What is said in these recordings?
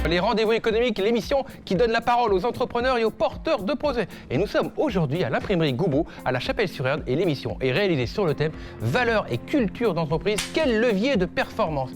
Les rendez-vous économiques, l'émission qui donne la parole aux entrepreneurs et aux porteurs de projets. Et nous sommes aujourd'hui à l'imprimerie Goubeau, à La Chapelle-sur-Erdre, et l'émission est réalisée sur le thème Valeurs et culture d'entreprise, quel levier de performance.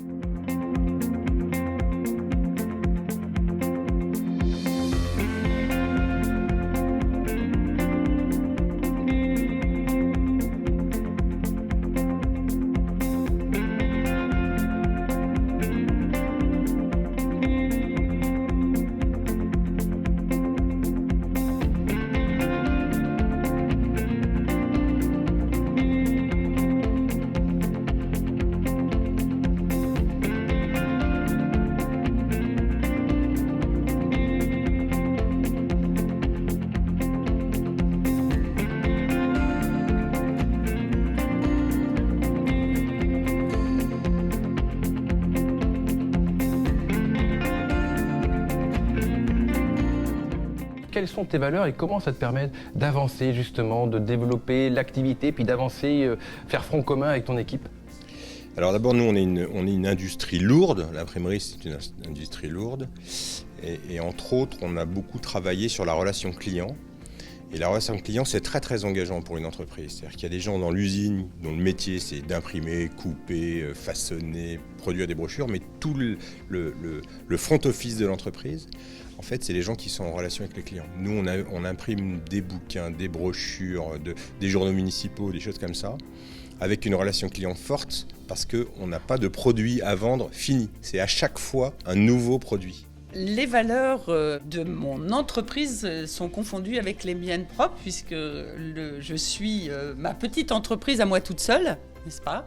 Quelles sont tes valeurs et comment ça te permet d'avancer justement, de développer l'activité, puis d'avancer, faire front commun avec ton équipe? Alors d'abord, nous, on est une industrie lourde. L'imprimerie, c'est une industrie lourde. Et entre autres, on a beaucoup travaillé sur la relation client. Et la relation client, c'est très très engageant pour une entreprise. C'est-à-dire qu'il y a des gens dans l'usine dont le métier, c'est d'imprimer, couper, façonner, produire des brochures, mais tout le front office de l'entreprise, en fait, c'est les gens qui sont en relation avec les clients. Nous, on imprime des bouquins, des brochures, des journaux municipaux, des choses comme ça, avec une relation client forte, parce qu'on n'a pas de produit à vendre fini. C'est à chaque fois un nouveau produit. Les valeurs de mon entreprise sont confondues avec les miennes propres, puisque je suis ma petite entreprise à moi toute seule, n'est-ce pas ?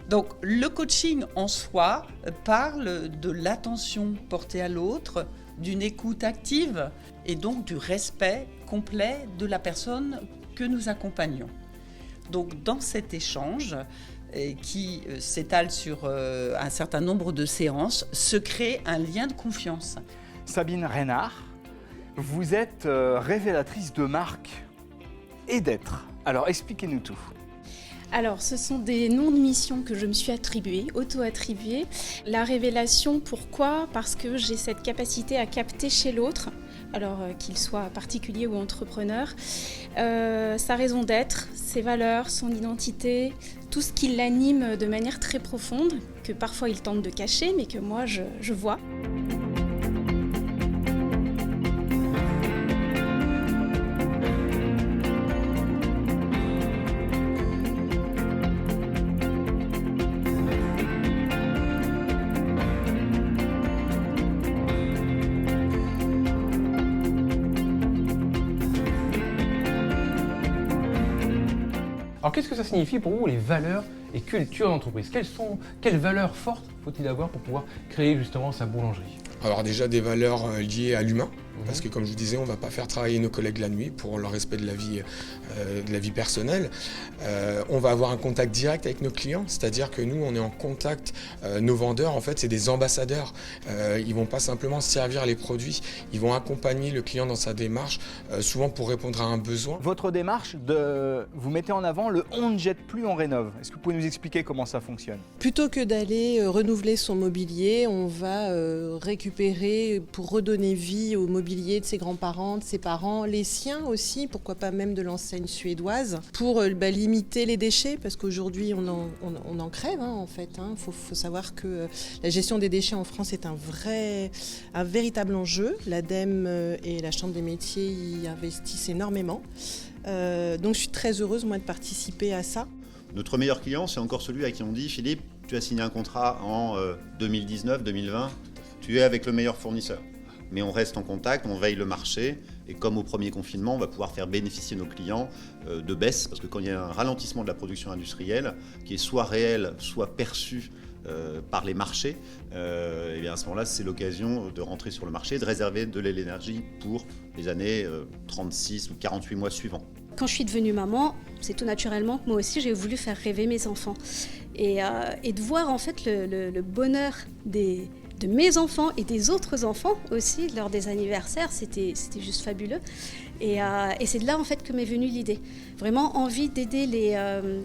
Donc le coaching en soi parle de l'attention portée à l'autre, d'une écoute active et donc du respect complet de la personne que nous accompagnons. Donc dans cet échange qui s'étale sur un certain nombre de séances, se crée un lien de confiance. Sabine Reynard, vous êtes révélatrice de marque et d'être. Alors expliquez-nous tout. Alors, ce sont des noms de missions que je me suis attribuées, auto-attribuées. La révélation, pourquoi ? Parce que j'ai cette capacité à capter chez l'autre, alors qu'il soit particulier ou entrepreneur, sa raison d'être, ses valeurs, son identité, tout ce qui l'anime de manière très profonde, que parfois il tente de cacher, mais que moi je vois. Alors qu'est-ce que ça signifie pour vous les valeurs et culture d'entreprise? Quelles valeurs fortes faut-il avoir pour pouvoir créer justement sa boulangerie? Alors déjà des valeurs liées à l'humain, parce que comme je vous disais, on ne va pas faire travailler nos collègues la nuit pour le respect de la vie personnelle. On va avoir un contact direct avec nos clients, c'est-à-dire que nous, on est en contact, nos vendeurs, en fait, c'est des ambassadeurs. Ils ne vont pas simplement servir les produits, ils vont accompagner le client dans sa démarche, souvent pour répondre à un besoin. Votre démarche, vous mettez en avant le « on ne jette plus, on rénove ». Est-ce que vous pouvez nous expliquer comment ça fonctionne? Plutôt que d'aller renouveler son mobilier, on va récupérer pour redonner vie au mobilier de ses grands-parents, de ses parents, les siens aussi, pourquoi pas même de l'enseigne suédoise, pour limiter les déchets, parce qu'aujourd'hui on en crève en fait. Faut savoir que la gestion des déchets en France est un véritable enjeu. L'ADEME et la Chambre des métiers y investissent énormément. Donc je suis très heureuse moi de participer à ça. Notre meilleur client, c'est encore celui à qui on dit « Philippe, tu as signé un contrat en 2019-2020, tu es avec le meilleur fournisseur ». Mais on reste en contact, on veille le marché, et comme au premier confinement, on va pouvoir faire bénéficier nos clients de baisse, parce que quand il y a un ralentissement de la production industrielle, qui est soit réel, soit perçu par les marchés, et bien à ce moment-là, c'est l'occasion de rentrer sur le marché, de réserver de l'énergie pour les années 36 ou 48 mois suivants. Quand je suis devenue maman, c'est tout naturellement que moi aussi j'ai voulu faire rêver mes enfants. Et de voir en fait le bonheur de mes enfants et des autres enfants aussi lors des anniversaires, c'était juste fabuleux. Et c'est de là en fait que m'est venue l'idée. Vraiment envie d'aider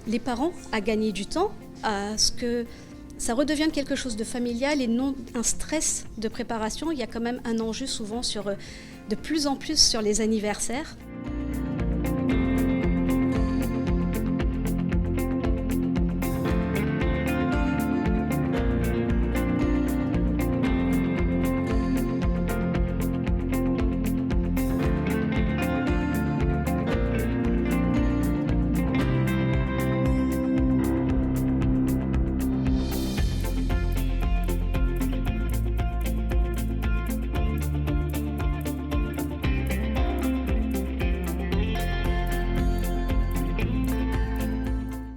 les parents à gagner du temps, à ce que ça redevienne quelque chose de familial et non un stress de préparation. Il y a quand même un enjeu souvent de plus en plus sur les anniversaires.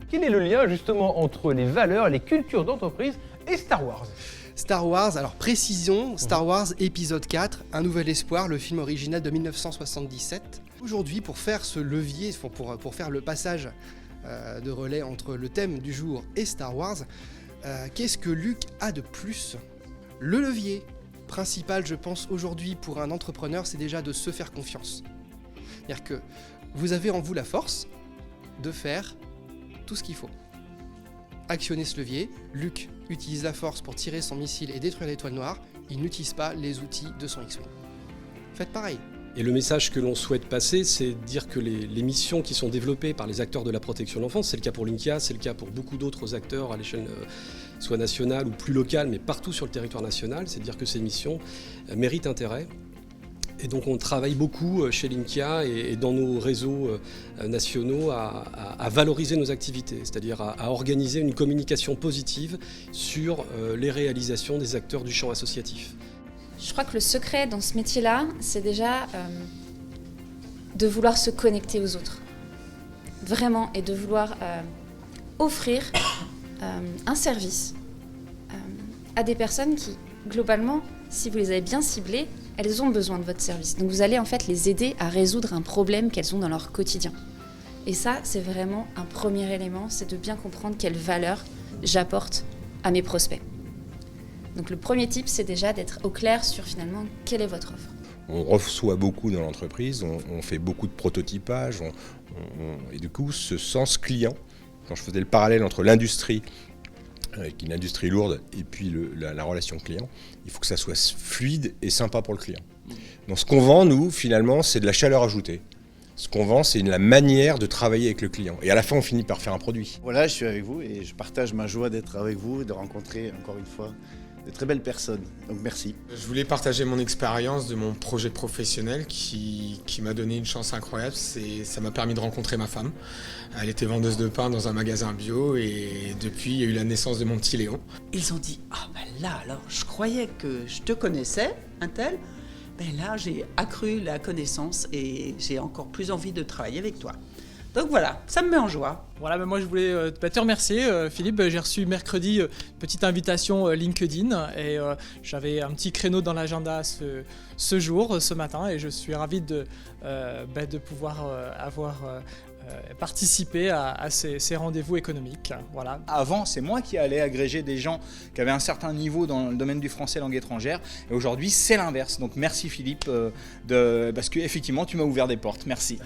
Quel est le lien justement entre les valeurs, les cultures d'entreprise et Star Wars ? Star Wars, alors précision, Star Wars épisode 4, Un nouvel espoir, le film original de 1977. Aujourd'hui, pour faire ce levier, pour faire le passage de relais entre le thème du jour et Star Wars, qu'est-ce que Luc a de plus ? Le levier principal, je pense, aujourd'hui pour un entrepreneur, c'est déjà de se faire confiance. C'est-à-dire que vous avez en vous la force de faire tout ce qu'il faut. Actionnez ce levier. Luc utilise la force pour tirer son missile et détruire l'étoile noire. Il n'utilise pas les outils de son X-Wing. Faites pareil. Et le message que l'on souhaite passer, c'est dire que les missions qui sont développées par les acteurs de la protection de l'enfance, c'est le cas pour Linkia, c'est le cas pour beaucoup d'autres acteurs à l'échelle soit nationale ou plus locale, mais partout sur le territoire national, c'est de dire que ces missions méritent intérêt. Et donc on travaille beaucoup chez Linkia et dans nos réseaux nationaux à valoriser nos activités, c'est-à-dire à organiser une communication positive sur les réalisations des acteurs du champ associatif. Je crois que le secret dans ce métier-là, c'est déjà de vouloir se connecter aux autres. Vraiment, et de vouloir offrir un service à des personnes qui, globalement, si vous les avez bien ciblées, elles ont besoin de votre service. Donc vous allez en fait les aider à résoudre un problème qu'elles ont dans leur quotidien. Et ça, c'est vraiment un premier élément, c'est de bien comprendre quelle valeur j'apporte à mes prospects. Donc le premier type, c'est déjà d'être au clair sur finalement quelle est votre offre. On reçoit beaucoup dans l'entreprise, on fait beaucoup de prototypage, et du coup ce sens client, quand je faisais le parallèle entre l'industrie, avec une industrie lourde, et puis la relation client, il faut que ça soit fluide et sympa pour le client. Donc ce qu'on vend, nous, finalement, c'est de la chaleur ajoutée. Ce qu'on vend, c'est la manière de travailler avec le client. Et à la fin, on finit par faire un produit. Voilà, je suis avec vous et je partage ma joie d'être avec vous et de rencontrer, encore une fois, de très belles personnes. Donc merci. Je voulais partager mon expérience de mon projet professionnel qui m'a donné une chance incroyable. Ça m'a permis de rencontrer ma femme. Elle était vendeuse de pain dans un magasin bio et depuis, il y a eu la naissance de mon petit Léon. Ils ont dit « Ah ben là, alors, je croyais que je te connaissais, un tel. Ben là, j'ai accru la connaissance et j'ai encore plus envie de travailler avec toi. » Donc voilà, ça me met en joie. Voilà, moi je voulais te remercier Philippe. J'ai reçu mercredi une petite invitation LinkedIn et j'avais un petit créneau dans l'agenda ce jour, ce matin, et je suis ravi de pouvoir avoir participer à ces rendez-vous économiques. Voilà. Avant, c'est moi qui allais agréger des gens qui avaient un certain niveau dans le domaine du français langue étrangère. Et aujourd'hui, c'est l'inverse. Donc merci Philippe, parce qu'effectivement, tu m'as ouvert des portes. Merci.